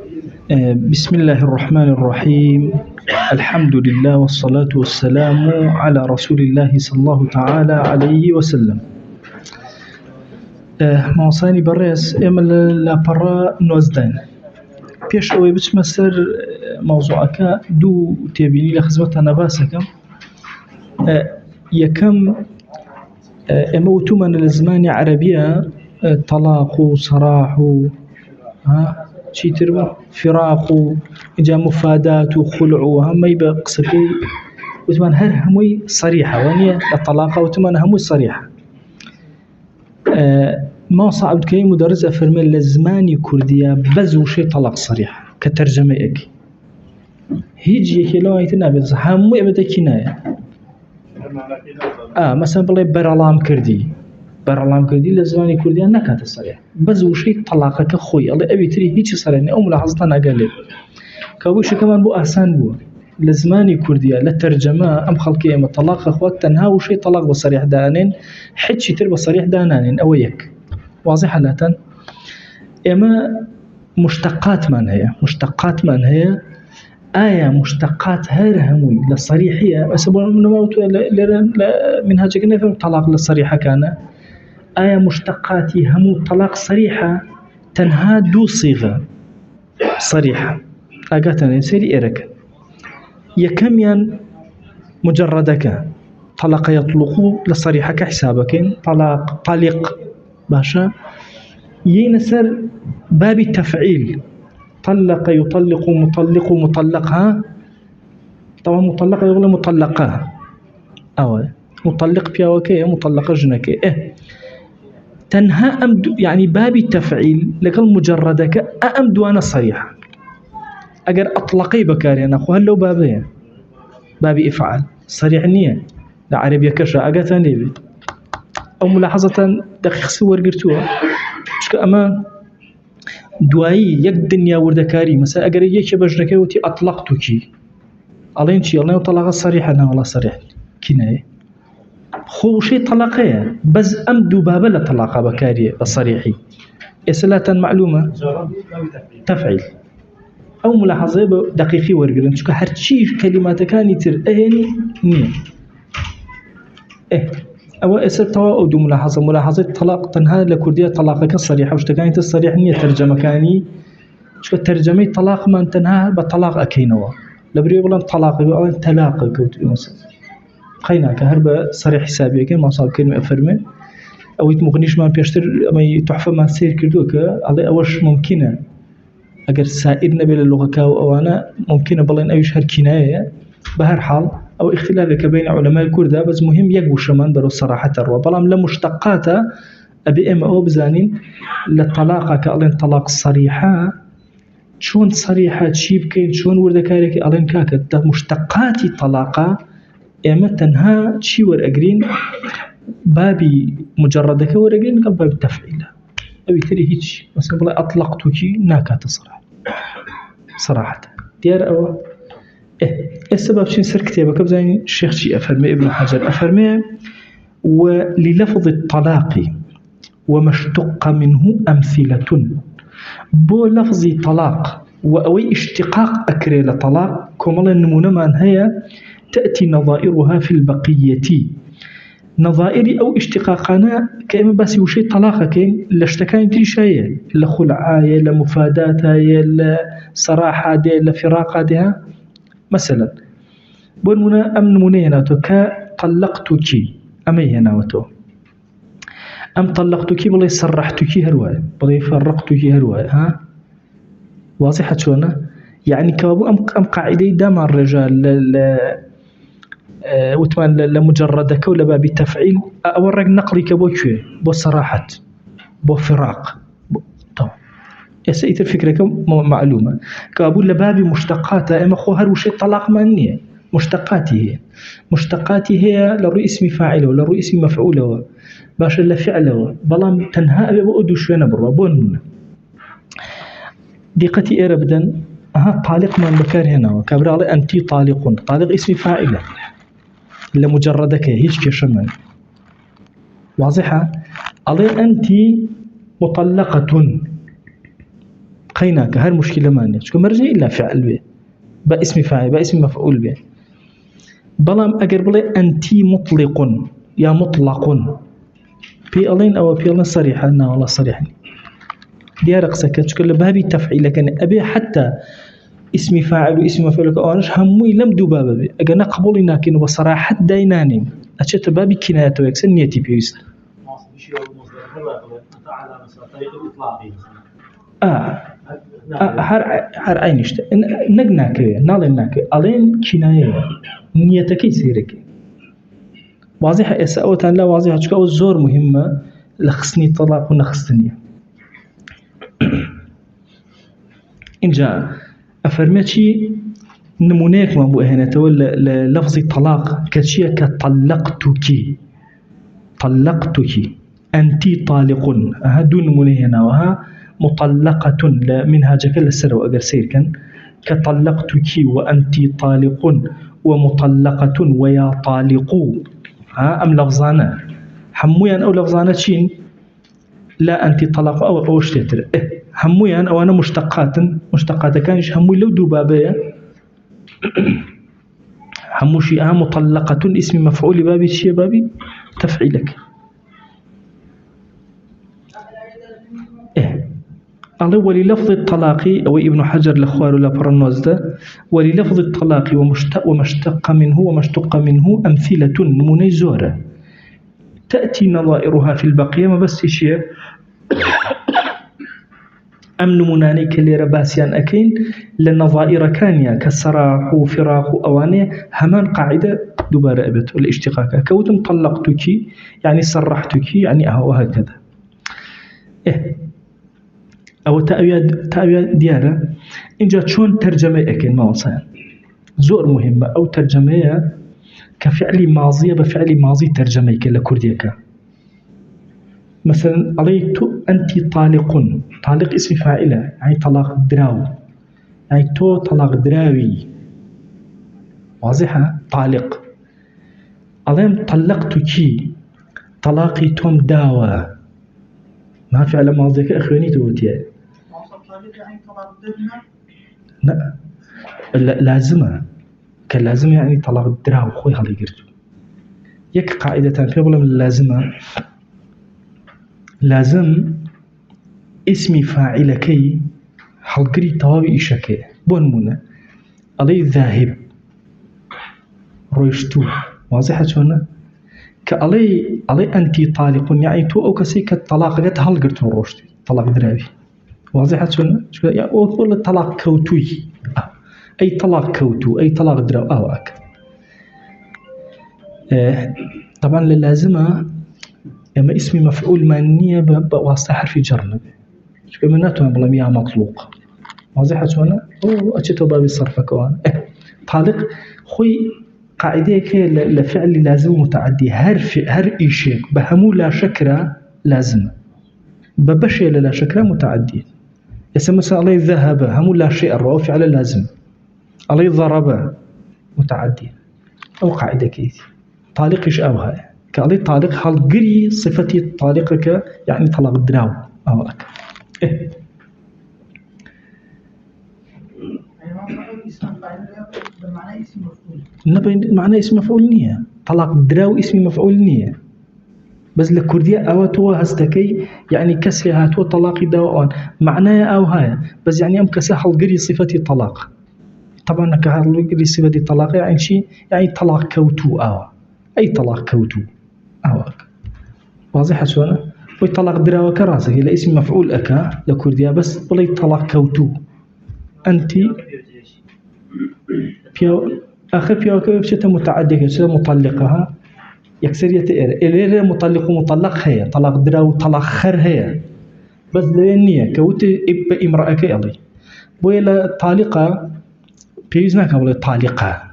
بسم الله الرحمن الرحيم. الحمد لله والصلاة والسلام على رسول الله صلى الله تعالى عليه وسلم. ماوسانی بەڕێز ئێمە لە لاپەڕە نۆزدەین. پێش ئەوەی بچمە سەر مەوزوعەکە دوو تێبینی لە خزمەتتانە باسەکەم. یەکەم ئێمە وتومانە لە زمانی عەرەبیە تەلاق و سەراح و چیتر بە فراق و اینجا مفادات و خلع و هەمەی بە قسەکەی وتمان هەر هەمووی سەریحە وانە لە تەلاقە وتمانە هەمووی سەریحە. ماوسا عەبدولکەریم مدەرس ئەفەرمێت لە زمانی کوردیە بەز وشەی تەلاق سەریحە کە تەرجەمەیەکی هیچ یەکێ لەوانەی تر نابێت هەمووی ئەبێتە کینایە. مەسەڵەن بڵێ بەرەڵام کردی لە زمانی کوردیان نەکاتە سەریح بەز وشەی تەلاقەکە خۆی ئەڵێ ئەوی تری هیچی سەرێنێ ئەو ملاحەزەتان ئەگەلێت کەوابوو شەکەمان بۆ ئاسان بووە لە زمانی کوردیە لە تەرجەمە ئەم خەڵکی ئێمە تەلاقە خوات تەنها وشەی تەلاق بە سەریح دانێن حچی تر بە سەریح دانانێن. ئەوە یەک واضح هەلاتەن. ئێمە مشتەقاتمان هەیە ئایا مشتەقات هەر هەمووی لە سەریحیە ئەسە بۆ نەماوتوە لێرە لە منهاجەکە نەفەرم تەلاق لە سەریحەکانە ئایا مشتەقاتی هەموو تەلاق سەریحە تەنها دوو سیغە سەریحە ئاگاتانێ سەیری ئێرەکە. یەکەمیان مجەڕەدەکە تەلاقە یەطلقو لە سەریحەکە حسابەکەین طالیق باشە یەینە سەر بابی تەفعیل طلق يطلق مطلق مطلقها طبعا مطلقة يقول مطلقة أو مطلق بياوكي مطلقة جنكي تنها أمد يعني باب التفعيل لكل مجردك أمد وأنا صريحة أجر أطلقي بكاري أنا أخو هلو بابي إفعال صريح نية لعربية كشا أجتني بي أو ملاحظة دقيق صور قرتوها شك أمان دوایی یەک دنیا وردەکاری مەسەڵەن ئەگەر یەکێ بەژنەکەی وتی ئەطلەقتوکی ئەڵێن چی ئەڵێن تەلاقە سەریحە ناوەڵا سەریح کینایە خۆ وشەی تەلاقەیە بەس ئەم دوو بابە لە تەلاقە بەکاریە بە سەریحی ئێستا لاتان معلومە تەفعیل ئەو ملاحەزەیە بە دقیقی وەرگرن چونکە هەرچی کەلیماتەکانی تر ئەهێنی نییە. ئەوە ئێستا تەواو ئەو دوو ملاحەزەی تەلاق تەنها لە کوردیە تەلاقەکە سەریحە شتەکانی تر سەریح نییە تەرجەمەکانی چونکە تەرجەمەی تەلاقمان تەنها بە تەلاق ئەکەینەوە لە برێ بڵێن تەلاقی ئەڵێن تەلاقە کەوتوی مەسەڵەن قەیناکە هەر بە سەریح حسابیەکەی ماوسا عەبدولکەریم ئەفەرمێ ئەوەی مغنیشمان پێشتر ئەمەی تحفەمان سیر کردووە کە ئەڵێ ئەوەش ممکنە ئەگەر سائر نەبێت لە لوغەکە و ئەوانە ممکنە بڵێن ئەویش هەر کینایەیە. بە هەر حاڵ أو اختلافك بين علماء الكردة بس مهم يقوش من برو صراحة الروا بلام لمشتقاته أبي إما أو بزانين للطلاق كألين طلاق صريحة شون صريحة شيب كين شون وردكارك ألين كاكت ده مشتقات طلاقة إما تنها شي ورقرين بابي مجردك ورقرين كان باب التفعيل أبي تري هيك مثلا بلا أطلقتك ناكات صراحة ديار أو السبب شين سر كتابك بزين الشيخ شي أفرمي ابن حجر أفرمي وللفظ الطلاق وما اشتق منه أمثلة بو لفظ طلاق وأوي اشتقاق أكري لطلاق كمالا نمونا من هي تأتي نظائرها في البقية نظائر أو اشتقاقنا كأما بس وشي طلاق كين لاشتكاين تريشاية لخلعاية لمفاداتها لصراحة دي لفراقة ديها مثلا بونمونا أم نمونيناتو كطلقتك أمي هناوتو أم طلقتك بلي صرحتك هرواي بلي فرقتك هرواي واضحة شونا يعني كابو أم قاعدة دام الرجال وتمان لمجردك ولا باب التفعيل أورق نقلي كبو شوي بو صراحة بو فراق يسأيت الفكرة معلومة كابو لبابي مشتقاتها إما خو هر وشي طلاق مانية مشتقاتي هي لرؤي اسم فاعله ولا رؤي اسم مفعوله باشا لفعله بلام تنها أبي بأدو شوية بروا بون دقتي إيربدا طالق من بكار هنا وكابر على أنتي طالق اسم فاعله لمجردك هيج كشمن واضحة على أنتي مطلقة قيناك هر مشكلة مانية شو مرجع إلا فعل به باسم فاعل باسم مفعول به بلام أجر بلي أنتي مطلق يا مطلق في ألين أو في ألين صريحة أنا والله صريح ديارك سكت شكل بهبي تفعيل لكن أبي حتى اسم فاعل واسم مفعول كأنش همي لم دبابة به أجنا قبولنا كنو بصراحة ديناني أشت بابي كنايته يكسر نيتي بيوست هر عينشت نجناك نالناك ألين كناية نيتك يصيرك واضحة إساءة لا واضحة شكل زور مهمة لخصني طلاق ونخصني إن جاء أفرمتشي نمونيك ما بو هنا تقول لفظ الطلاق كشيء طلقتك أنتي طالق هدو نموني هنا وها مطلقة منها جكل السر وأجر سير كان كطلقتك وأنتي طالق ومطلقة ويا طالق ها أم لفظانا حمويا أو لفظانا شين لا أنتي طلاق أو اشتتر همويا أو أنا مشتقات كانش هموي لو دوبابية هموشي مطلقة اسم مفعول بابي شي بابي تفعيلك وللفظ الطلاق أو ابن حجر الأخوار لبرنوز ده وللفظ الطلاق وما اشتق منه أمثلة نموني زورة تأتي نظائرها في البقية ما بس شيء أم نموناني كليرا باسيان أكين لنظائر كانيا كالسراح وفراق أواني همان قاعدة دوباره أبت الاشتقاق كوتم طلقتك يعني صرحتك يعني وهكذا أو تأوية ديارة إن جات شون ترجمة أكين ما وصيان زور مهمة أو ترجمة كفعل ماضي بفعل ماضي ترجمة كلا كرديك مثلا عليت أنت طالق اسم فاعلة يعني طلاق دراو يعني تو طلاق دراوي واضحة طالق عليهم طلقتك طلاقي توم داوى ما فعل ماضي كأخواني توتي لا لازمة كلازمة يعني طلاق دراو خوي هذا يقرجو يك قاعدة في من اللازمة لازم اسم فاعلكي حلقري توابي إشاكي بونمونا علي ذاهب رويشتو واضحة شونا كعلي أنتي طالق يعني تو أو كسي كالطلاق قد هلقرت روشتي طلاق دراوي واضحة شونا يعني أقول الطلاق كوتوي أي طلاق كوتو أي طلاق دراو أواك طبعا للازمة اما اسم مفعول مانية بواسطة حرف جر شو كمناتو بلام يا مطلوق واضحة شونا او اتشتو باب الصرف كوان طالق خوي قاعدة كي لفعل لازم متعدي هر إشي بهمو لا شكرا لازم ببشي لا شكرا متعدي اسم مثلا علي ذهب همو لا شيء الرؤو فعل لازم علي ضرب متعدي او قاعدة كيتي طالقش او هاي كالي طالق هالقري صفتي طالقك يعني طلاق دراو او اك معنى اسم مفعول نية طلاق دراو اسم مفعول نية بس لكردية او تو هستكي يعني كسي هاتو طلاق داوان معناه او هاي بس يعني ام كسي هالقري صفتي طلاق طبعا كهالقري صفتي طلاق يعني شيء يعني طلاق كوتو او اي طلاق كوتو أواك واضحة شونا ويطلق دراوة كراسك إلى اسم مفعول أكا لكرديا بس بلي طلاق كوتو أنتي آخر بيو كيف متعدية شتا مطلقها يكسرية إليه مطلق هي طلاق دراو طلاق خر هي بس لأنية كوت إبا إمرأة كيالي ويلا طالقة بيزناك بلي طالقة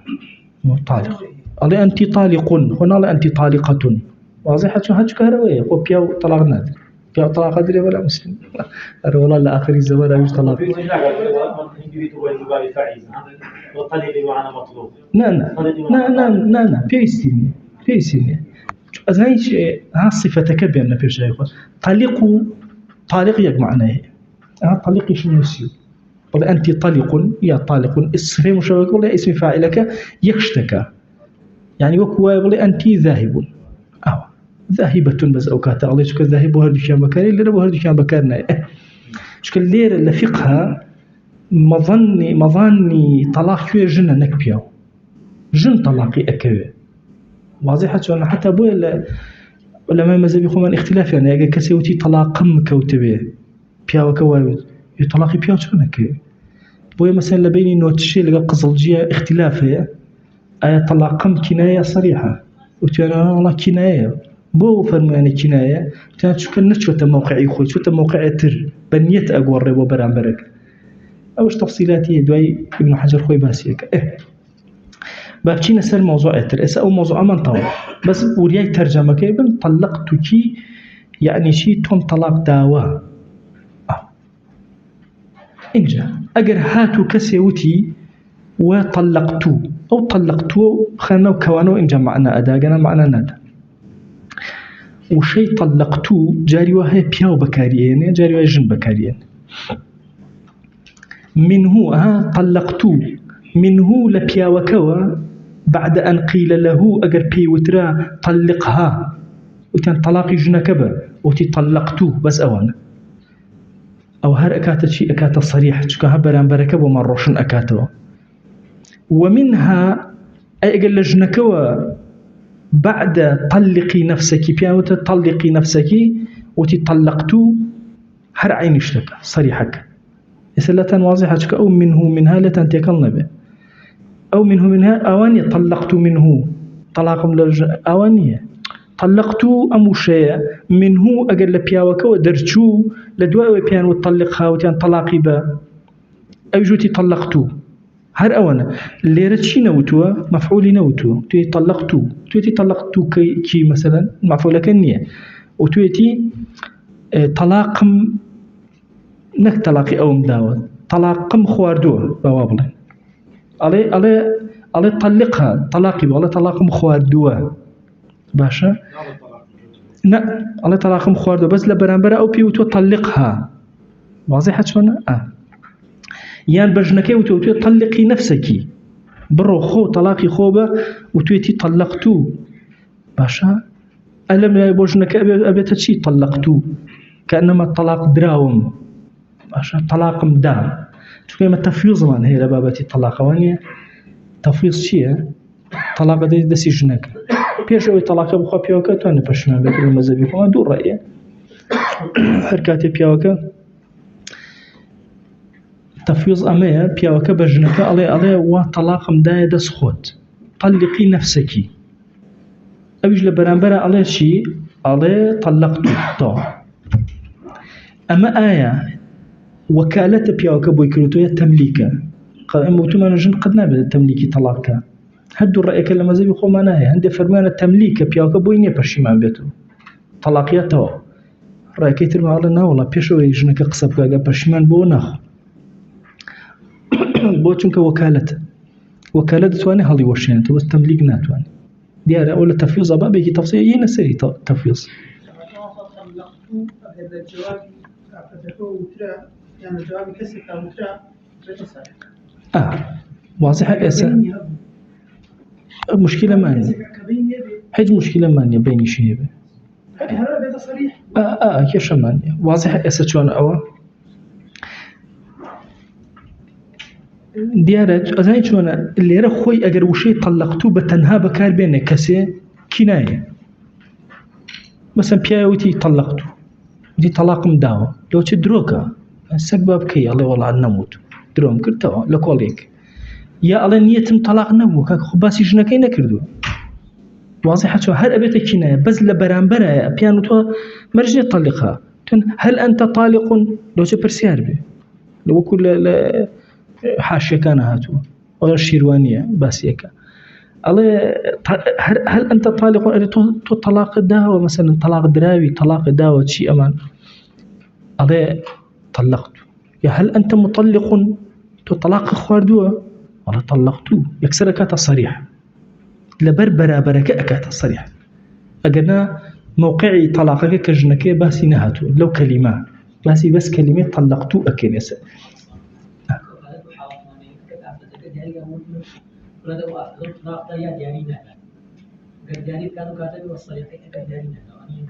ألي أنت طالق هنا لا أنت طالقة واضحة شو هاتش كهروية وبيو طلاق نادر بيو طلاق أدري ولا مسلم والله لا آخر الزمان أيش طلاق لا بيستيني أزايش ها صفتك بأن في شيء طالق يجمعناه طليقي شنو يسيو ولا أنت طلق يا طالق اسم مشابك ولا اسم فاعلك يخشتك يعني وكوا ولا أنت ذاهب ذاهبة بس أو كاتا الله يشكر ذاهب وهردي كان بكاري اللي وهردي كان بكارنا شكل لير اللي فقها مظني طلاق شوية جنة نكبيو جن طلاقي أكوي واضحة شو أنا حتى أبوي ولا ما مزال يخوان اختلاف يعني أجا كسيوتي طلاقم كوتبه بياو كواي يطلاقي بياو شو نكوي بوي مثلا لبيني نوتشي لقى قزلجية اختلافية أي طلاقم كناية صريحة وتانا والله كناية بو فرمو يعني كناية تانا شو كان نتشوت موقعي خوي شو موقعي تر بنيت أقوى وبرام برك أوش تفصيلاتي دواي ابن حجر خوي باسيك بابتشينا سر موضوع اتر أو موضوع من طول بس ورياي ترجمة كيبن طلقتك يعني شي توم طلاق داوا إنجا أجر هاتو كسيوتي وطلقتو أو طلقتو خلنا وكوانو إنجا معنا أداقنا معنا نادا وشي طلقتو جاري وهي بياو بكاريين جاري وهي جن بكاريين منه طلقتو منه لبياو كوا بعد أن قيل له أجر بي وترا طلقها وتن طلاقي جنكبه وتي طلقتو بس أوانا أو هر أكاتت شيء أكاتت صريح شكاها بران بركب وما روشن أكاتوا ومنها أجل لجنكوا بعد طلقي نفسك بيان وتطلقي نفسك وتطلقتو هر عين اشتكى صريحك يسلة واضحة أو منها لتنتقلنا به أو منها أواني طلقت منه طلاق أواني طلقت أموشيا منه أجل بياوك ودرجو لدواء بيان وطلقها وتيان طلاقي با أوجوتي طلقت هر أوانا اللي رتشي نوتوا مفعولي نوتوا تويتي طلقت كي مثلا مفعولة كنية وتويتي طلاقم نك طلاقي أو مداوة طلاقم خواردوه بوابلين علي طلقها طلاقي ولا طلاقم خواردوه باشا لا علي طلاقم خواردوه بس لبرانبرا أو بيوتو طلقها واضحة شونا يان برجنكي وتوتي طلقي نفسك برو خو طلاقي خوبة وتوتي طلقتو باشا ألم يا برجنك أبيت شي طلقتو كأنما الطلاق دراوم باشا طلاقم دا شو كلمة تفويض من هي لبابتي طلاق وانية تفويض شيء طلاق دسي جنك بيش أوي طلاق بخوا بيوكا تواني بشمان بيت المزابي كما دور رأيه حركاتي بيوكا تفويض أمية بيوكا بجنك علي وطلاق مداية دس خوت طلقي نفسك أبيج لبرانبرا علي شي علي طلقتو أما آية وكالة بياوكا بويكروتو تمليكا قال أموتو ما نجن قد نابد تمليكي طلاقا هدو رأيك لما زي بيخو ماناهي هندي فرمانا تمليكا بياوكا بوينيا برشيمان بيتو طلاقياتو رأيك يترمى على ناولا بيشو يجنك قصب كاقا برشيمان بو ناخو بو چونك وكالة تواني هالي وشين تو بس تمليك ناتواني ديارة أولا تفيوز أبابيكي تفصيل يينا سري تفيوز يعني الجواب يكسر كمترا واضحة إسا مشكلة مانية حج مشكلة مانية بيني شيء هذا بيت صريح كيش مانية واضحة إسا شون أوا ديارة أزاي شون اللي رخوي أجر وشي طلقتو بتنها بكار بين كسي كناية مثلا بياوتي طلقتو دي طلاق مداوة لو تدروكا السبب كي الله والله نموت دروم كرتوا لكوليك يا الله نيتم طلاق نبوك خباسي جنكي نكردو واضحة شو هل أبيت كناية بس لبرانبرا بيانو تو مرجع طلقها هل أنت طالق لو تبرسيار بي لو كل حاشية كان هاتو ولا الشيروانية باسيكا الله هل أنت طالق تو طلاق داوة مثلا طلاق دراوي طلاق داوة شيء أمان الله طلقت يا هل أنت مطلق تو طلاق خواردوه ولا طلقتو يكسر كاتا صريح لبربرا بركة كاتا صريح أجنا موقعي طلاقك كجنكي باسي نهاتو لو كلمة باسی بس كلمة طلقتو أكنس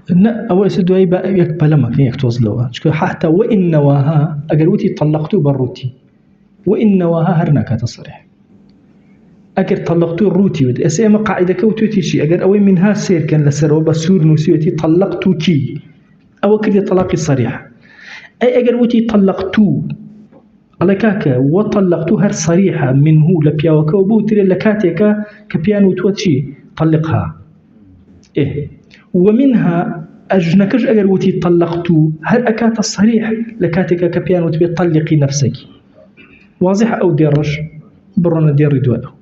لا أول سدوي بقى يقبل ما كان يكتوز له حتى وإن نواها أجروتي طلقتو بروتي وإن نواها هرناك تصريح أجر طلقتو الروتي ود أسمع قاعدة كوتوتي شيء أجر أوي منها سير كان لسروا بسور نسيتي طلقتو كي أو كذا طلاق صريح أي أجر وتي طلقتو على كاكا وطلقتو هر صريحة منه لبياوكا وبوتري لكاتيكا كبيانو توتشي طلقها إيه ومنها أجنكش أجر وتي طلقتو هر أكات الصريح لكاتيكا كبيانو تبي طلقي نفسك واضح أو ديرش برنا دير دواء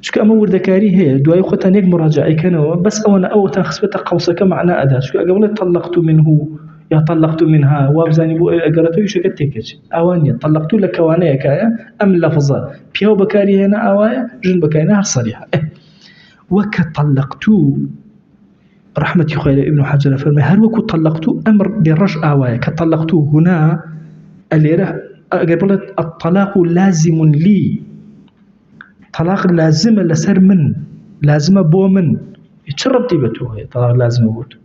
شو كأما وردكاري هي دواء خطانيك مراجعي كانوا بس أو تنخسبت قوسك معنا أداة شو قبل طلقت منه يا طلقت منها وابزاني بو أجرتو يشكتكش أواني طلقت لك وانا كايا أم لفظة بيو بكاري هنا أوايا جن بكارينا صريحة وكطلقتو رحمة خير ابن حجر فرمي هل وكو طلقتو أمر للرج أوايا كطلقتو هنا اللي قبل الطلاق لازم لي طلاق لازم لسر من لازم بو من يتشرب تيبتو هي طلاق لازم بوتو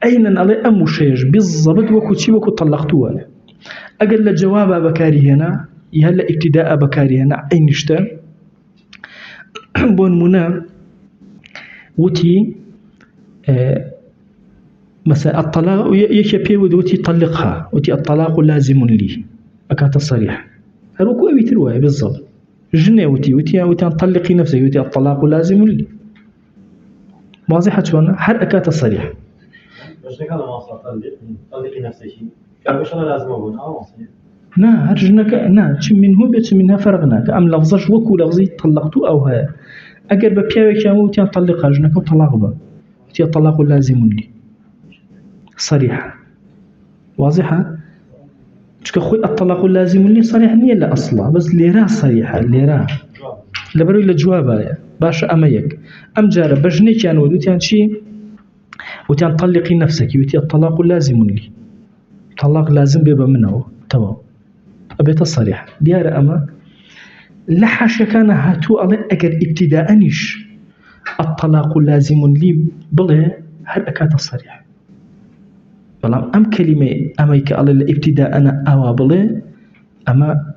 أين على أم شيء بالضبط وكتشي وكو طلقتو أنا أقل جواب بكاري هنا يهلا ابتداء بكاري هنا أين اشتا بون منا وتي مثلا الطلاق يكفي ودوتي طلقها وتي الطلاق لازم لي أكات الصريح هل وكو أبي ترواي بالضبط جنة وتي طلقي نفسك وتي الطلاق لازم لي واضحة شلون حركات الصريح باش هذا ما صار طلقي نفسك باش انا لازم اقول نا هرجنك نا تش منه بيت منها فرغناك ام لفظش وكو لفظي طلقتو او ها اگر ببياوي كامو تي طلقها جنك طلاق با تي الطلاق لازم لي صريحة واضحة تشك خوي الطلاق لازم لي صريحة نية لا أصلا بس ليرا صريحة ليرا لبرو إلا جوابها باش أميك أم جارب بجني كان ودوتيان شي وتيان طلقي نفسك وتي الطلاق لازم لي طلاق لازم بيبقى منه تمام أبيت الصريحة ديار أما لحش كان هاتو على أجر ابتداء نيش الطلاق لازم لي بله هل أكاد الصريحة بلام أم كلمة أميك على الابتداء أنا أوابله أما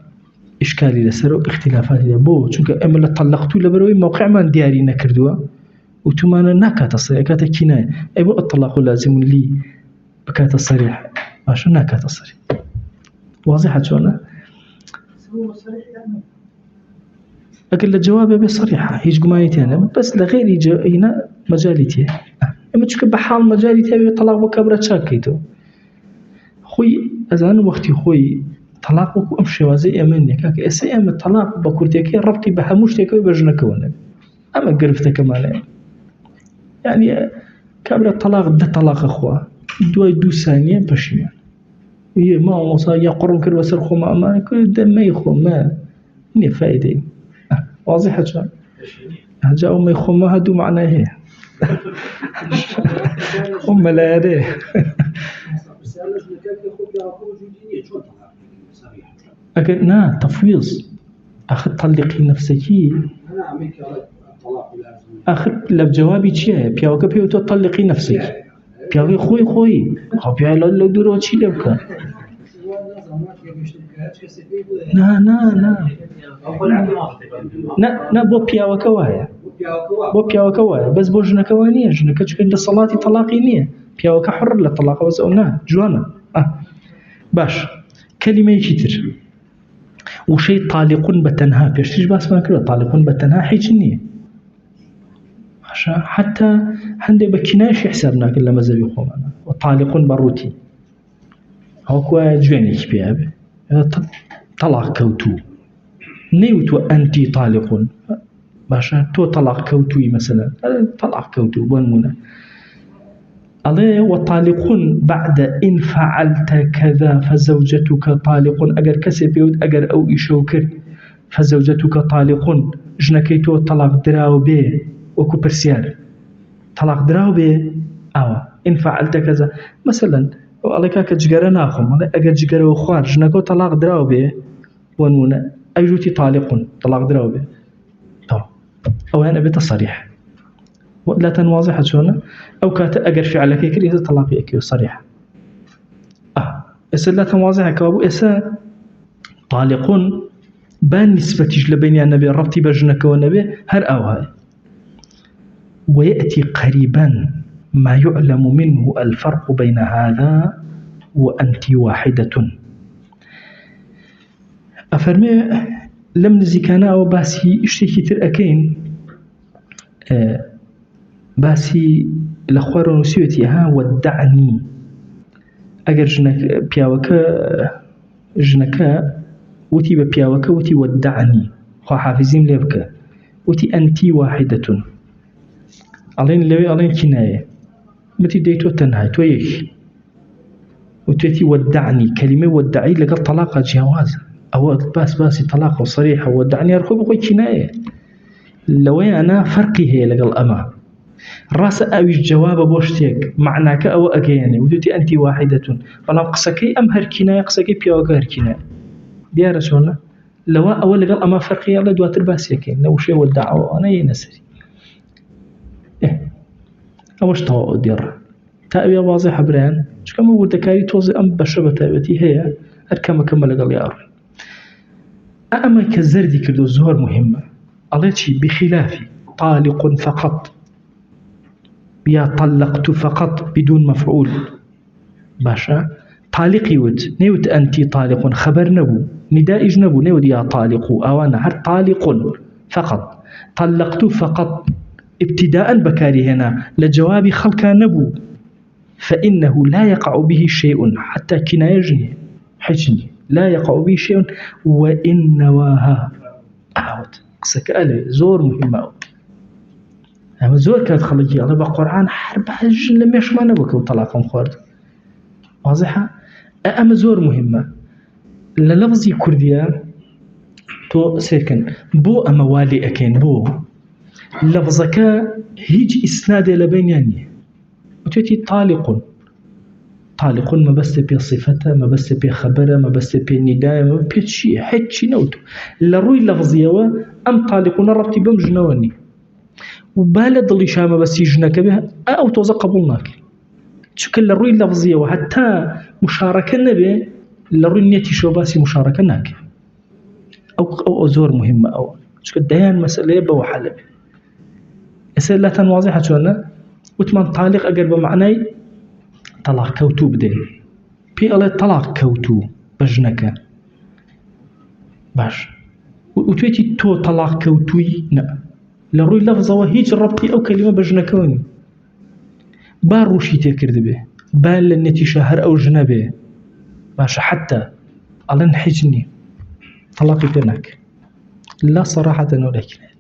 إشكالي لسر اختلافات بو چونك أما اللي طلقتو لبروي موقع من دياري نكردوا وتمانا ناكات الصريحة كاتا كناية أبو الطلاق لازم لي بكات الصريحة ماشا ناكات الصريحة واضحة شونا أقل الجواب بصريحة هيج قمانيتي أنا بس لغيري هنا مجاليتي اما چونك بحال مجاليتي طلاق وكبرة شاكيتو خوي أزان وقتي خوي طلاق وكو أمشي وازي أمني كاك إسي أما الطلاق بكورتيكي ربطي بحموشتيكي وبجنكونا أما قرفتك مالي يعني كابل الطلاق ده طلاق أخوة دو ثانية بشيمان هي ما وصا يقرن كل وسر خو ما كل ده ما يخو ما ني فائدة واضحة شان هجاء ما يخو ما هدو معناه هي لا يدي أكيد نا تفويض أخذ طلقي نفسك آخر لب جوابي چیه؟ پیاوکه پیو تو طلقی نفسك پیاوی خوی خب پیاوی لالو دورو چی لبکن نه بو پیاوکه وایه بس بو جنکه وانیه جنکه چکه ده صلاتي طلاقی نیه پیاوکه حر لطلاقه بس او نه جوانا باش كلمة كتير وشيء طالق بتنها بيشتيش باس ما كده طالق بتنها حيث نية حتى عندي بكناش حسابنا كل مذهب يقوم أنا وطالق بروتي هو كوا جوانيك بياب طلاق كوتو نيوتو أنتي طالق باشا تو طلاق كوتوي مثلا طلاق كوتو بونمونا عليه وطالق بعد إن فعلت كذا فزوجتك طالق أجر كسب يود أجر أو إشوكر فزوجتك طالق جنكيتو طلاق دراو به وكو برسيار طلاق دراو به إن فعلت كذا مثلا الله كاك جگەرە ناخۆم ئەگەر جگەرەوە خوار ژنەکە تەلاق دراوە بێ بۆ نمونە ئەیژوتی تاالقون تەلاق دراوە بێ ئەویان ئەبێتە صریح لا تنواضح چۆنە ئەو کاتە ئەگەر فعلەکەی کرد ئێستا تەلاقی ئەکەوێ صریح ئێستا لا تنواضحەکەوە بوو ئێستا طالقون بان نسبەتیش لە بینیان نەبێ ڕەبتی بە ژنەکەوە نەبێ هەر ئەوهایە ويأتي قريبا ما يعلم منه الفرق بين هذا وأنت واحدة أفرمي لم نزيكانا أو باسي اشتكي ترأكين باسي الأخوار ونسيوتي ها ودعني أجر جنك وتي ببياوك وتي ودعني خو حافظين ليبك وتي أنت واحدة ألين لوي ألين كناية متي ديتو تنهاي تويك وتيتي ودعني كلمة ودعي لقى طلاقة جواز أو باسي طلاقة صريحة ودعني أرخو بقوي كناية لوي أنا فرقي هي لقى الأما راس أويش جواب بوشتيك معناك أو أجياني ودوتي أنت واحدة فلام قسكي أم هركناية قسكي بيوك هركناية ديارة شونا لو أول لقى الأما فرقي الله دواتر باسيكين لو شيء ودعوا أنا ينسري أوش طاقة دير تأوية واضحة بران شكما هو دكاري توزي أم بشبة تأويتي هي أركما كمل قال يارو أما كالزردي كردو الزهور مهمة التي بخلاف طالق فقط يا طلقت فقط بدون مفعول باشا طالقي ود نيوت أنت طالق خبر نبو نداء جنبو نيوت يا طالق أوانا هر طالق فقط طلقت فقط ابتداء بكاري هنا لجواب خلقا نبو فإنه لا يقع به شيء حتى كنايجني حجني لا يقع به شيء وإن نواها أعود سكالي زور مهمة أما زور كانت خلقية الله بقرآن حرب حج لم يشمع نبوك وطلاقهم خورد واضحة أما زور مهمة للفظي كردية تو سيكن بو أما والي أكين بو لفظك هيج إسناد لبينياني وتأتي طالق ما بس بي صفته ما بس بي خبره ما بس بي نداء ما بي شيء حد شيء نوتو لروي لفظيه أم طالق ربطي بمجنوني وبالد اللي شام بس يجنك بها أو توزع قبولناك شكل لروي لفظيه وحتى مشاركة نبي لروي نيتي شو باسي مشاركة ناك أو زور مهمة أو شكل ديان مسألة يبا وحلب إسأل لا تنواضحة شونا وثمان طالق أقرب معناي طلاق كوتو بدي بي الله طلاق كوتو بجنك باش وتويتي تو طلاق كوتوي لا لروي لفظة وهيج ربطي أو كلمة بجنكوني باروشي تكرد به بان لنتي شهر أو جنبه باش حتى الله نحجني طلاقي كناك لا صراحة ولا كناك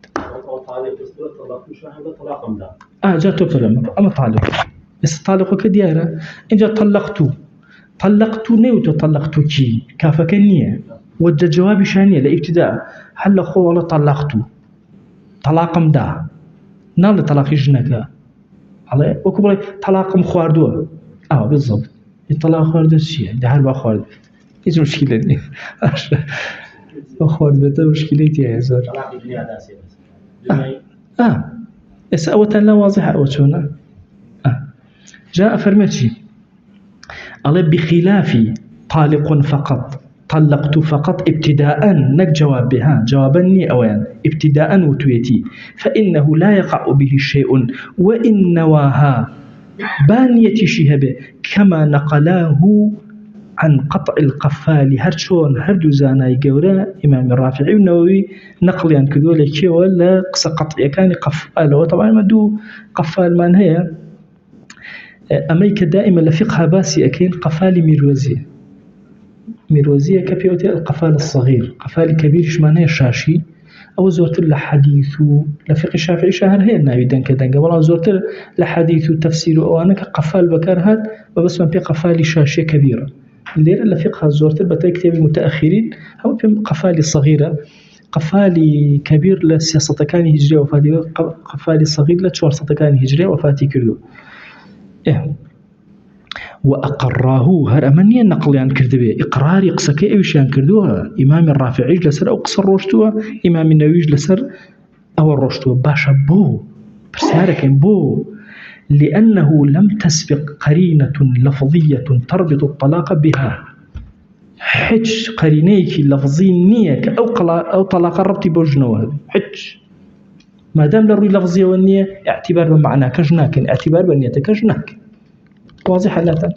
جاتو فلم أما طالق بس طالق كديارة إن جا طلقت نيوتو طلقت كي كافك النية وجه جوابي شانية لابتداء هل خو ولا طلقت طلاقم دا نال طلاق جنك على وكبر طلاقم خواردو بالضبط الطلاق خواردو شيء ده هربا خوارد إيش مشكلة دي خوارد بده مشكلتي يا زول إس أوتن لا واضحة أوتونا جاء فرمتشي الله بخلاف طالق فقط طلقت فقط ابتداء نك جواب بها جوابني أوان ابتداء وتويتي فإنه لا يقع به شيء وإن نواها بانيتي شهبه كما نقلاه عن قطع القفال هرشون هردو زاناي قورا إمام الرافعي والنووي نقل عن كذولك ولا قصة قطعية كان قفال وطبعا ما دو قفال من هي أمريكا دائما لفقها باسي أكين قفال ميروزية كبيوتي القفال الصغير قفال كبير شمان هي شاشي أو زورت لحديث لفقه الشافعي شهر هي النبي دنك دنك والله زورت لحديث تفسير وأنا كقفال بكر هاد وبس ما في قفال شاشية كبيرة اللي لفقها زورت بتكتب المتأخرين أو في قفال صغيرة قفال كبير لسياسة كان هجرية وفاتي قفال صغير لتشور كان هجرية وفاتي كردو وأقراه هر أمنية نقل يعني كردبه إقراري قسكي أيشان كردوها إمام الرافعي لسر أو قصر روشتوها إمام النووي لسر أو الروشتوها باشا بو برسيارك بو لأنه لم تسبق قرينة لفظية تربط الطلاق بها حج قرينيك لفظي نيك أو طلاق ربطي بوجنوها حج ما دام لروي لفظية والنية اعتبار بمعنى كجناك اعتبار بالنية كجناك واضح لا تن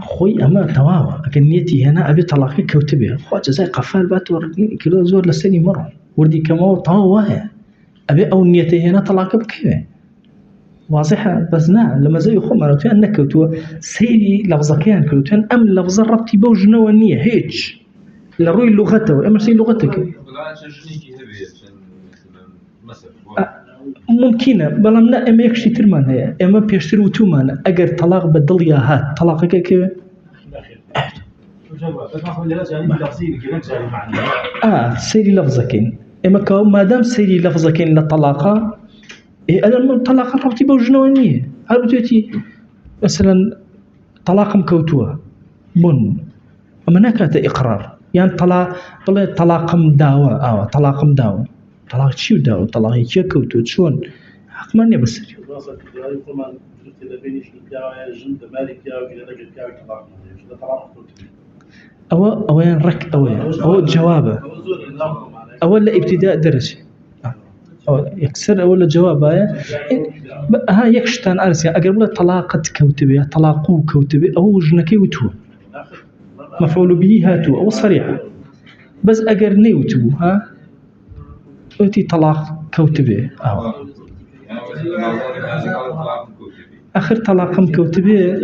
خوي أما تواوا أكن نيتي هنا أبي طلاقي كوتبه خواجة زي قفال بات وردي كيلو زور لسني مرة وردي كما تواوا أبي أو نيتي هنا طلاق بكيه واضحة بس نعم لما زي خو مرتين أنك كوتوا سيري لفظة كان كوتين أم لفظة ربطي بوجنا والنية هيج لروي لغته أما سي لغتك ممكنة بلامنا أما يكشي ترمان هي أما بيشتروا تومان أجر طلاق بدل يا هات طلاق كيف سيري لفظكين أما كو ما دام سيري لفظكين للطلاقة أنا الطلاق ربطي بوجنونية هل بتأتي مثلا طلاق مكوتوه بن أما نكات إقرار يعني طلاق مداوة طلاق مداوة طلاق شو داو طلاق يكوتو شون حق ما نبصر أو رك أو جوابه أولا ابتداء درجة أو يكسر أولا جوابه ها يكشتان أرسي أقرب له طلاقة كوتبه طلاقو كوتبه أو جنكي وتو مفعول به هاتو أو صريحة بس أقر نيوتو ها أوتي طلاق كوتبه آخر طلاق كوتبه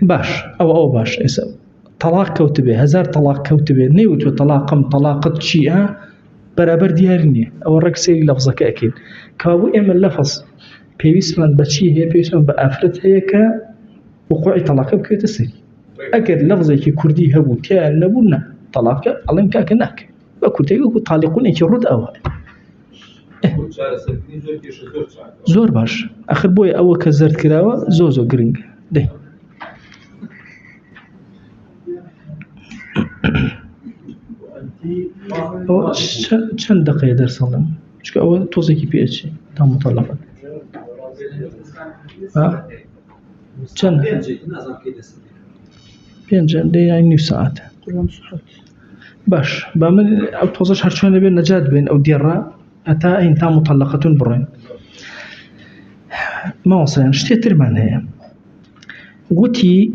باش أو باش طلاق كوتبه هزار طلاق كوتبه نيوتو طلاقة شيئا برابر ديارني أو الرقسي لفظك أكيد كابو إما اللفظ بيسمان بشي هي بيسمان بأفرت هي كوقوع طلاق بكيتسري أكيد لفظك كردي هبو تيال نبونا طلاق الله يمكنك ناك وكنتيجو طالقون إيش رد أو زور باش آخر بوي أو كزرت كراوة زوزو جرينج ده چند دقيقة درس الله شو أول توصيكي بيأتي تام مطلقا چند بينجان ده يعني نص ساعة باش بعمل أو توصش هرشون بين نجات بين أو ديرة أتا إن تام مطلقة برين ما وصلنا شتي ترمان هي قتي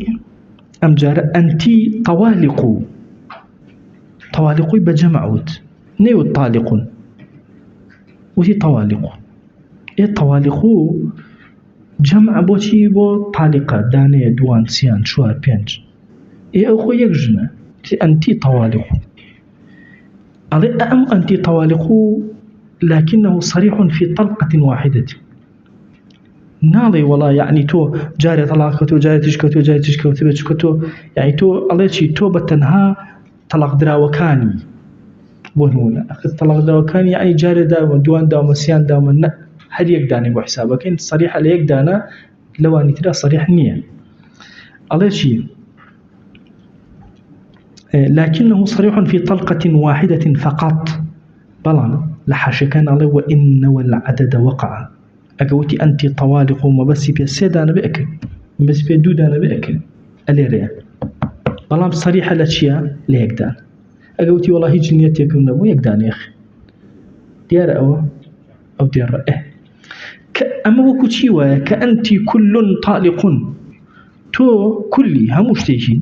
أمجار أنتي طوالق بجمعوت نيو الطالق وتي طوالق إيه طوالق جمع بوتي بو طالقة دانية دوان سيان شوار بينج إيه أخو يكجنا أنتي طوالق على أم أنتي طوالق لكنه صريح في طلقة واحدة نالي والله يعني تو جاري طلاقته جاري تشكوتو بتشكوتو يعني تو الله شي توبة تنها طلاق دراوكاني بونونا أخذ طلاق دراوكاني يعني جاري داوم دوان داوم مسيان داوم هل يقداني بحسابك إن صريح على يقدانا لو أني ترى صريح نية الله شي لكنه صريح في طلقة واحدة فقط بلان لحاشكان الله وإن والعدد وقع أقوتي أنت طوالق وما بس بيسيدانا بأكل بس بيدودانا بأكل أليريا بلان صريحة لأشياء ليقدان أقوتي والله هيج نيتي يقولنا ويقدان يا أخي ديار أو ديار أما وكتشيوا كأنت كل طالق تو كلي هموش تيجي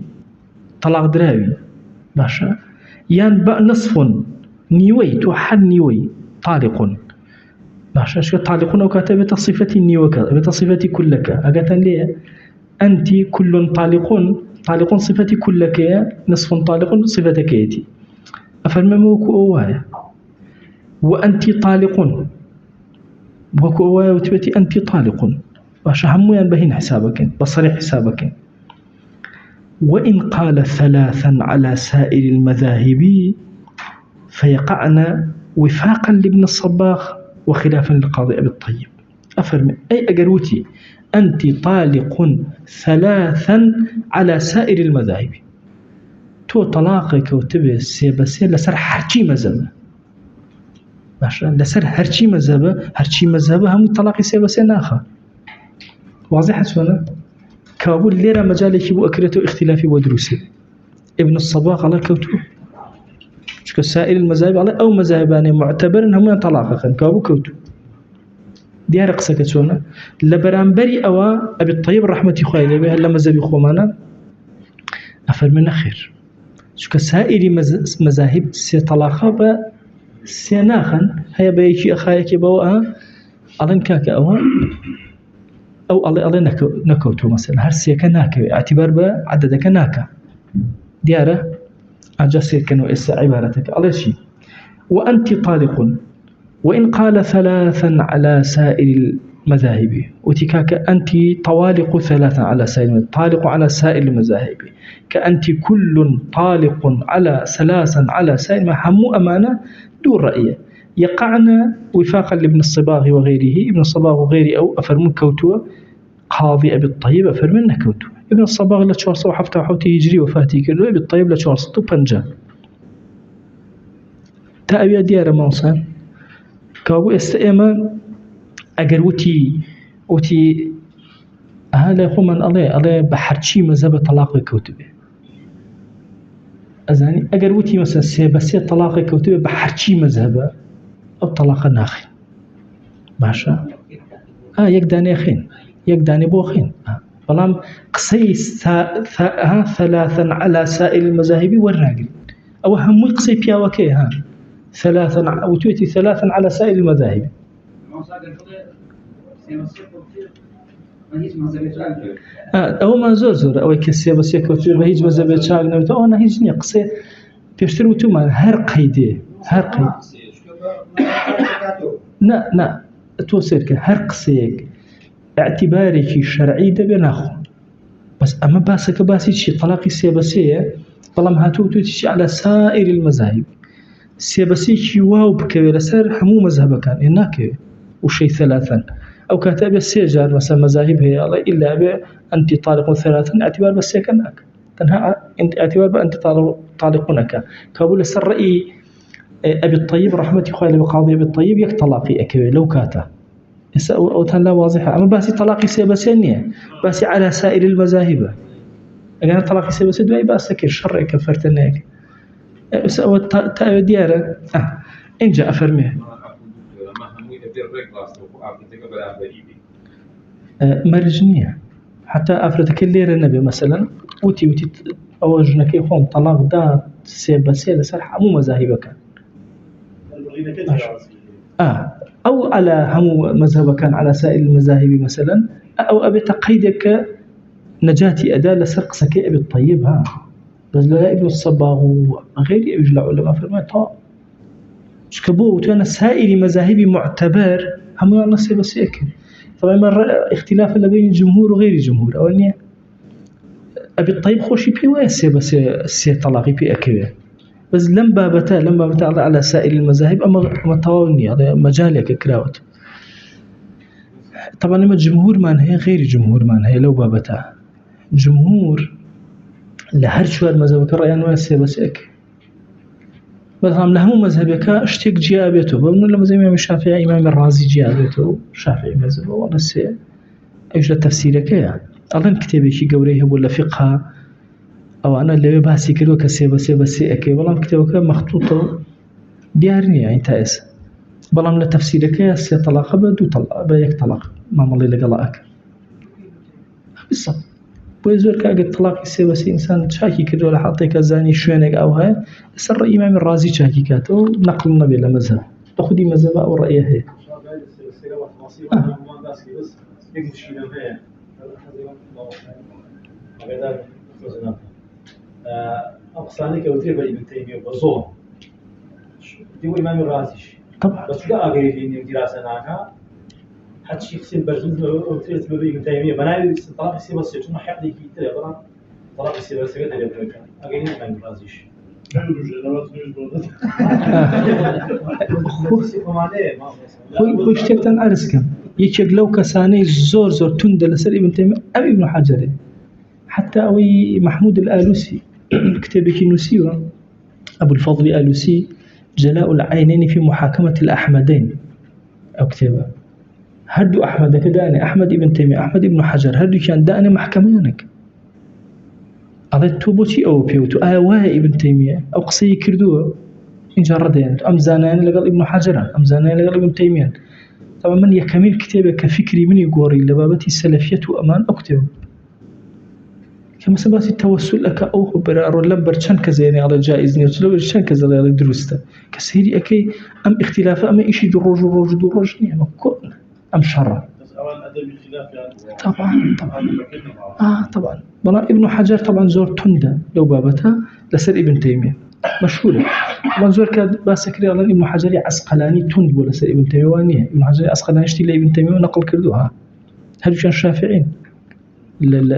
طلاق دراوي باشا يان بقى نصف نيوي تو حد نيوي طالق باشا شو طالقون وكاتبة صفتي نيوكا بتصفتي كلك أقاتن ليه أنت كل طالقون صفتي كلك نصف طالق صفتك يتي أفرمموك أوايا وأنت طالق وكو أوايا وتبتي أنت طالق باشا همو ينبهين حسابك بصريح حسابك وإن قال ثلاثا على سائر المذاهب فيقعن وفاقا لابن الصباغ وخلافا للقاضي أبي الطيب. أفرمي أي أقروتي أنت طالق ثلاثا على سائر المذاهب، تو طلاقك وتبي سيبسي لسر حرشي مذهب، باشا لسر هرشي مذهب هم طلاق سيبسي ناخا. واضح سوانا كابول ليرة مجالك بو أكرته اختلافي ودروسي. ابن الصباغ على كوتو سائر المذاهب على أو مذاهبان معتبرا هم طلاقا كابو كوتو ديار قسك سوانا لبرانبري أو أبي الطيب رحمة خوالي بها لما مذهبي خومانا أفرمنا خير شو سائر مذاهب سي طلاقا سيناخا هيا بيشي أخايك بوا ألين كاكا أو الله نكوتو مثلا هرسيك ناكا اعتبار بعددك ناكا ديارة أجسر كانوا إسا عبارتك على شيء. وأنت طالق وإن قال ثلاثا على سائر المذاهب وتكاك أنت طوالق ثلاثا على سائر المذاهب طالق على سائر المذاهب كأنت كل طالق على ثلاثا على سائر المذاهب همو أمانة دون رأيه يقعنا وفاقا لابن الصباغ وغيره. ابن الصباغ وغيره أو أفرمون كوتوه قاضي أبي الطيب أفرمون كوتوه. ابن الصباغ لا تشارصه وحفته حوتي يجري وفاتي كله. أبي الطيب لا تشارصه بنجا تأبي ديار مانسان كابو استئما أجر وتي هذا يقول من الله بحرشي مذهب طلاق كوتبه أزاني أجر وتي مثلا سيبسي طلاق كوتبه بحرشي مذهبه أو طلاق ناخن ماشا يقداني أخين يقداني بوخين فلام قصي ثلاثا على سائر المذاهب والراجل أو هم قصي بياوكي ثلاثا أو تويتي ثلاثا على سائر المذاهب أو ما زور أو كسي بس يكوتي بهيج مذهب شاغ نبت أو أنا هيج نقصي بيشتروا توما هر قيد لا توصلك هر قصيك اعتبارك شرعي ده بناخو بس أما باسك باسي شيء طلاق السيبسية طالما هاتو توتي على سائر المذاهب سيبسيكي واو بكوي لسر همو مذهب كان هناك وشي ثلاثا أو كاتب السيجار مثلا مذاهب هي إلا أبي أنت طالق ثلاثا اعتبار بس كناك تنها أنت اعتبار بأنت طالقونك كابول سر رأي أبي الطيب رحمة خوالي بقاضي أبي الطيب يك طلاقي أكوي لو كاتا أو تنلا واضحة أما باسي طلاقي سيبسينية باسي على سائر المذاهب أنا طلاقي سيبسي دواي باسك الشرع كفرتناك سأو ديارة إن جاء فرميه مرجنية حتى أفرتك الليرة النبي مثلا وتي أوجنك يخون طلاق دا سيبسي لسرح مو مذاهبك أو على هم مذهب كان على سائر المذاهب مثلا أو أبي تقيدك نجاتي أداة لسرق سكي أبي الطيب بس لا ابن الصباغ وغير يجلع علماء فرمان طاء شكبوه وتوانا سائر مذاهبي معتبر هم نصي بس يكن طبعا مرة اختلاف بين الجمهور وغير الجمهور أو أني أبي الطيب خوشي بي ويسي بس السي طلاقي بي أكبر بس لما بتا على سائر المذاهب أما طاوني هذا مجالك كراوت طبعا لما الجمهور ما هي غير الجمهور ما هي لو بابتا جمهور لهر شوار مذهبك رأي أنواع سيبسيك مثلا لهم مذهبك اشتك جيابته بمن لما زي إمام الشافعي إمام الرازي جيابته شافعي مذهبه والله السي أيش لتفسيرك يعني أظن كتابي شي قوريه ولا فقه أو أنا اللي بحثي كده كسيبسيك والله كتابك مخطوطه ديارني يعني تأس بلام لتفسيرك سي طلاق بدو طلاق بيك طلاق ما مالي لقلاك بالضبط بوزور كأجد طلاق السيبسي إنسان شاكي كده ولا حاطيك الزاني شوينك أو هاي سر إمام الرازي شاكي كاتو نقل النبي لمذهب تأخذي مذهب أو رأيه هي أقصاني كوتير بابن تيمية وبزون ديو إمام الرازي طبعا بس لا أقري في دراسة ناكا حتى شيء يصير برزون وتريت بابن تيمية بناي طلاق السيبسي شنو حق لي كده طبعا طلاق السياسة سجد اللي بقولك أجيني ما ينفعش خۆی شتێکتان ئارزکەم یەکێک لەو کەسانەی زۆر توندە لەسەر ئیبن تەیمیە ئەو ئیبن حەجەرێ حتى ئەوەی محمود الآلوسي کتێبێکی نووسیوە أبو الفضل الآلوسي جلاء العينين في محاكمة الأحمدين أو كتابة هردو أحمد كداني أحمد ابن تيمية أحمد ابن حجر هردو كان داني محكمينك أضيت توبوتي أو بيوتو آواء ابن تيمية أو قصي كردوه إن جردين أم زانان لقال ابن حجر أم زانان لقال ابن تيمية طبعا من يكمل كتابة كفكري من يقوري لبابتي السلفية وأمان أكتب كما سبات التوسل لك أو برار لمبر شن كزيني على جائز نيوت لو شن كزيني على درسته كسيري أكي أم اختلاف أم إشي دروج نعم كون أم شر طبعا بلا ابن حجر طبعا زور تندة لو بابتها لسر ابن تيمية مشهورة طبعا زور كاد باسكري على ابن حجر عسقلاني تند ولا سر ابن تيمية وانية ابن حجر عسقلاني اشتي لابن تيمية ونقل كردوها هل كان شافعين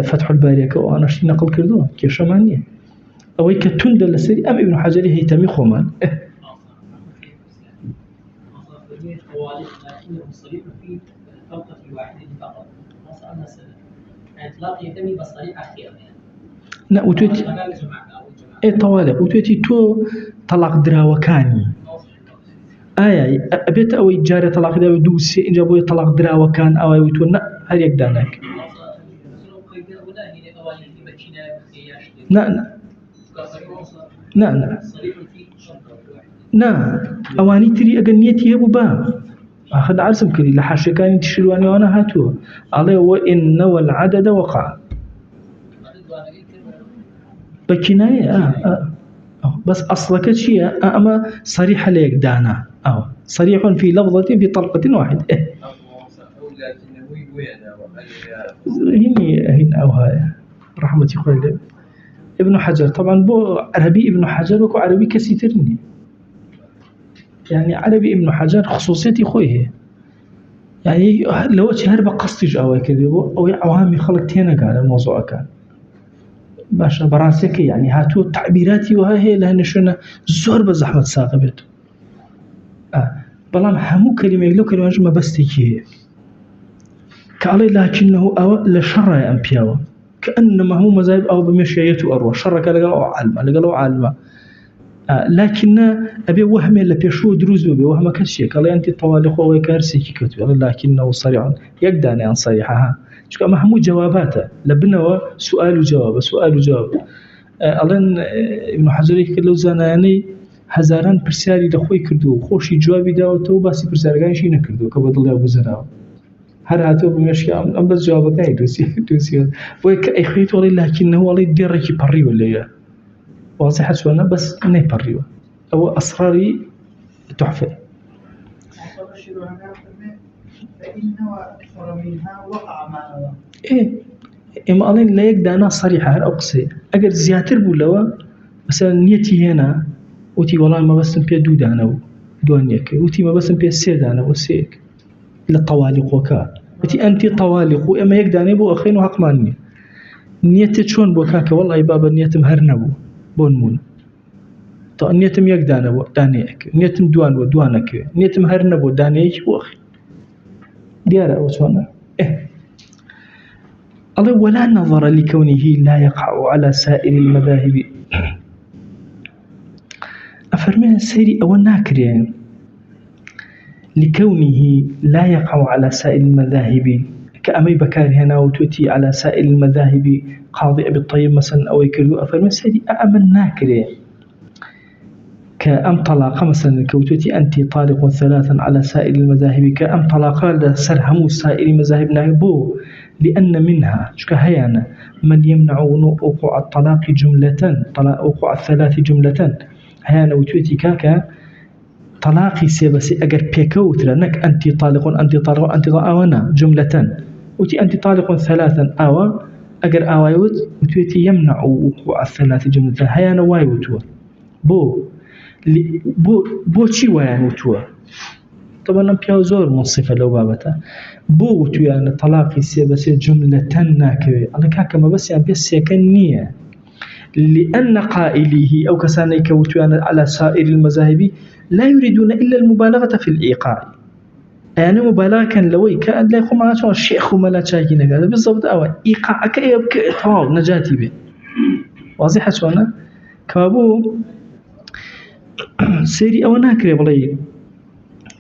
فتح الباري كأنا اشتي نقل كردوها كيف شمانية أو كتند لسر أم ابن حجر هي تمي خمان في طلقة الواحدة فقط ما صار مسألة إطلاق يتم بصريح أخيرا لا وتوتي إيه طوالق وتوتي تو طلاق دراوكاني أبيت أو جاري طلاق دا دوسي إن جابوا طلاق دراوكان أو يوتو نا هل يقدانك نا أواني تري أغنيتي هبو با أخذ عزم كلي لحاشة كان تشيلواني وأنا هاتوه عليه وإن والعدد وقع بكناية بس أصلك شيء أما صريحة ليك دانا صريح في لفظة في طلقة واحدة هنا أو هاي رحمة خوالي ابن حجر طبعا بو عربي ابن حجر وكو عربي كسيترني يعني عربي ابن حجر خصوصيتي خويه يعني لو هرب قصتج أو كذا أو عوامي خلق تينا على الموضوع كان باشا براسك يعني هاتو تعبيراتي وهي لأن شنا زور بزحمة ساقبت بلام همو كلمة لو كلمة ما بس تيجي كعلي لكنه أو لشر أمبياو كأنما هو مذاهب أو بمشيته أروى شر قالوا عالمة لكن أبي وهم اللي بيشو دروز بي وهم كشيء قال أنت طوالق وكارسي كتب لكنه صريح يقدر أن صريحها شو ما همو جواباته لبنا سؤال وجواب ألان ابن حجر يقول زناني هزاران برسالي لخوي كردو خوشي جوابي داو تو باسي برسالي شي نكردو كبدل يا وزراو هر هاتو بمشي أم بس جوابك أي دوسي ويك أي خيط والله لكنه والله ديرك بري ولا واضحة شونا بس نيبريو أو أسراري تحفة فإنه أكثر منها وقع معنا إما ألين لا يقدر صريحة أقصي أجر زياتر بولوا مثلا نيتي هنا وتي والله ما بس نبي دودانا ودوانيك وتي ما بس نبي سيدانا وسيك للطوالق وكا وتي أنت طوالق وإما يقدر نبو أخين وحق ماني نيتي شون بوكاك والله بابا نيتي مهرنبو بونمون تو نيتم يقدر دانيك نيتم دوانك نيتم هرنبو دانيك وأخي ديارة وشونا الله ولا نظر لكونه لا يقع على سائر المذاهب أفرمي سيري أو ناكرين لكونه لا يقع على سائر المذاهب كأمي بكار هنا وتوتي على سائر المذاهب قاضي أبي الطيب مثلا أو يكردو أفرمي سيري أمن ناكرين كأم طلاق مثلا كوتوتي أنت طالق ثلاثا على سائر المذاهب كأم طلاق لسرهم سائر المذاهب نعبو لأن منها شكهيانا من يمنع وقوع الطلاق جملة وقوع الثلاث جملة هيانا وتوتي كاكا طلاقي سيبسي أجر بيكوت لأنك أنت طالق أوانا جملة وتي أنت طالق ثلاثا أوا أجر أوايوت وتوتي يمنع وقوع الثلاث جملة هيانا وايوتوا بو چی وایان وتووە طبعا ئەم پیاو زۆر منصفە لەو بابەتە بۆ وتویانە تەلاقی سێ بەسێ جملەتەن ناکەوێت ئەڵێ کاکە مەبەستیان پێ سێکە نییە لأن قائليه أو كساني كوتوانا على سائر المذاهب لا يريدون إلا المبالغة في الإيقاع. يعني مبالغة كان لوي كان لا يخو معنا الشيخ وما لا شاكينا هذا بالضبط أو إيقاعك يبكي تواو نجاتي به واضحة شوانا كابو سيري أو ناكري بلي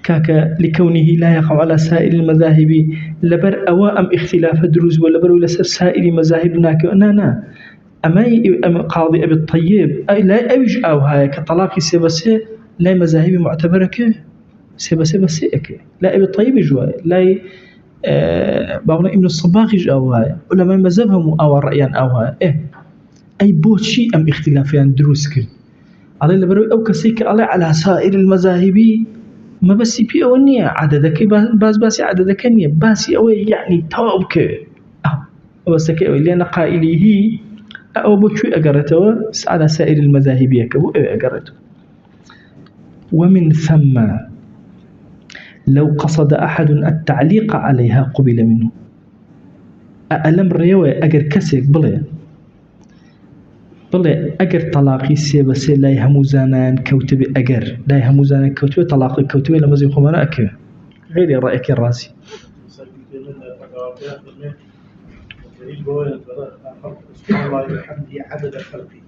كاكا لكونه لا يقع على سائر المذاهب لبر أوام اختلاف دروز ولبر ولا سائر مذاهب ناكو أنا أما قاضي أبي الطيب أي لا أوج أو هاي كطلاق سيبسي لا مذاهب معتبرة سيبسي بس لا أبي الطيب جوا لا بعضنا ابن الصباغ أو هاي علماء مذهبهم أو رأيان أو هاي أي بوشي أم اختلافيان دروس كل على لبروي أو كسيك على سائر المذاهب ما بس بي أونية عددك باس عددك نية باسي أو يعني توابك بس كأوي لأن قائله أو بوشي أقرته على سائر المذاهب يكبو أقرته. ومن ثم لو قصد أحد التعليق عليها قبل منه. ألم ريوي أقر كسيك بلي أقر طلاقي سيبسي لا يهمو زانان كوتبي أقر لا يهمو زانان كوتبي طلاقي كوتبي لما زي خمانا أكي غير رأيك الراسي سبحان الله وبحمده عدد خلقه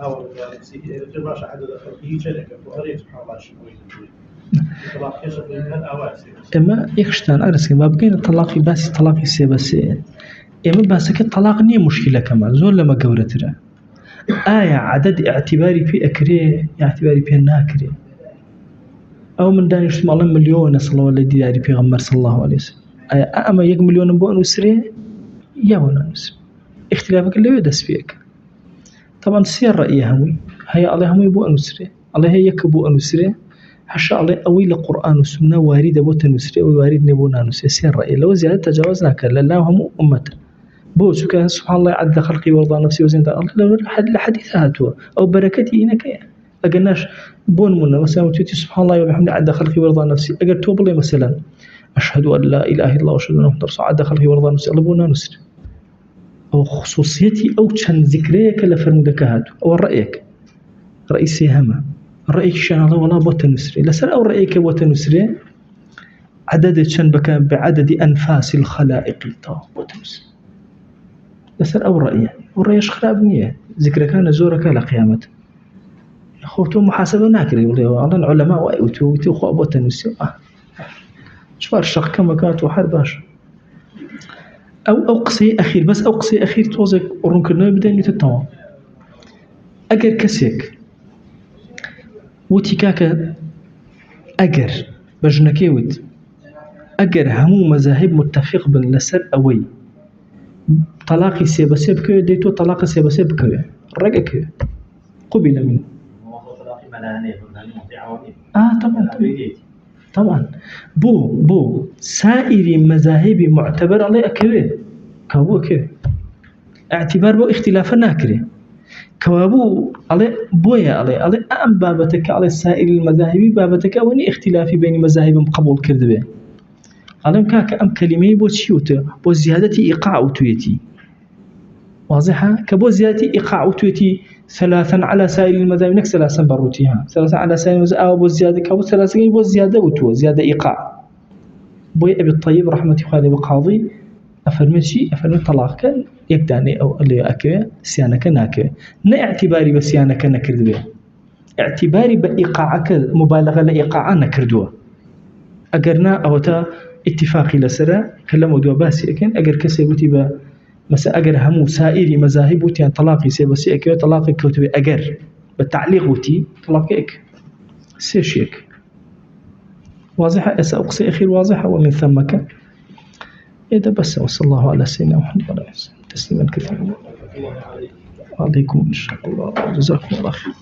أو تباش عدد خلقه شركة وأريد سبحان الله شكوين الطلاق يشغل من الأواسي إما يخشتان أرسي ما بقين الطلاقي باسي طلاقي سيبسي إما باسك الطلاق نية مشكلة كمان زول لما قورتنا عدد اعتباري في أكري اعتباري في الناكري أو من داني اسم الله مليون صلى الله عليه في غمر صلى الله عليه وسلم أما يك مليون بؤن وسري يا ونانس اختلافك اللي يدس فيك طبعا سير رأي هموي هي الله هموي بؤن وسري الله هي يك بؤن وسري حشاء الله أوي لقرآن والسنة واردة بؤن وسري ووارد نبونا نسري سير رأي لو زيادة تجاوزنا كلا لا هم أمة بوسو كان سبحان الله عد خلقي ورضى نفسي وزين الله لحديث هاتوا أو بركتي إنك أقلناش بون منا مثلا وتيتي سبحان الله وبحمده عد خلقي ورضى نفسي أقل توب الله مثلا أشهد أن لا إله إلا الله وأشهد أن محمدا رسول الله عد خلقي ورضى نفسي الله بونا نسر أو خصوصيتي أو كان ذكريك لفرمودك هاتوا أو رأيك رئيسي هما رأيك شان الله ولا بوت نسري لسر أو رأيك بوت نسري عدد شان بكان بعدد أنفاس الخلائق بوت نسري لسر أو رأيه والرأيش خراب نية ذكر كان زورك لقيامته خوتو محاسبة ناكري والله العلماء وأيوتو خو أبو تنسي شوار الشق كما كانت وحرباش أو قصي أخير بس أو قصي أخير توزك ورنكرنا يبدأ يتطوع أجر كسيك وتكاك أجر بجنكيوت أجر همو مذاهب متفق بن لسر أوي طلاقي سيبسيب كوي ديتو طلاقي سيبسيب كوي رقك قبل منه طبعا بو سائر مذاهب معتبر عليه أكوي كابو كوي اعتبار بو اختلاف ناكري كوابو عليه بويا عليه أم بابتك على سائر المذاهب بابتك وني اختلافي بين مذاهب قبول كردبه علم كاك أم كلمة بو تشيوته بو زيادة إيقاع وتويتي واضحة كبو زيادة إيقاع وتويتي ثلاثا على سائر المذاهب نك ثلاثا بروتيها ثلاثا على سائر المذاهب أو بو زيادة كبو ثلاثا بو زيادة وتو زيادة إيقاع بوي أبي الطيب رحمة الله بقاضي أفرمشي طلاق كان يقداني أو اللي أكي سيانك ناكي نا اعتباري بسيانك نكرد به اعتباري بإيقاعك مبالغة لإيقاعا نكردوه أقرنا أو تا اتفاقي لسرا كلموا دوا باسي أكين أقر كسيبوتي با مسا أقر همو سائري مذاهبوتي عن طلاقي سيبسي أكيو طلاقي كوتبي أقر بالتعليقوتي طلاقيك سيشيك واضحة أقصي أخير واضحة ومن ثمك إذا بس وصلى الله على سيدنا محمد وعلى آله وسلم تسليما كثيرا وعليكم إن شاء الله جزاكم الله خير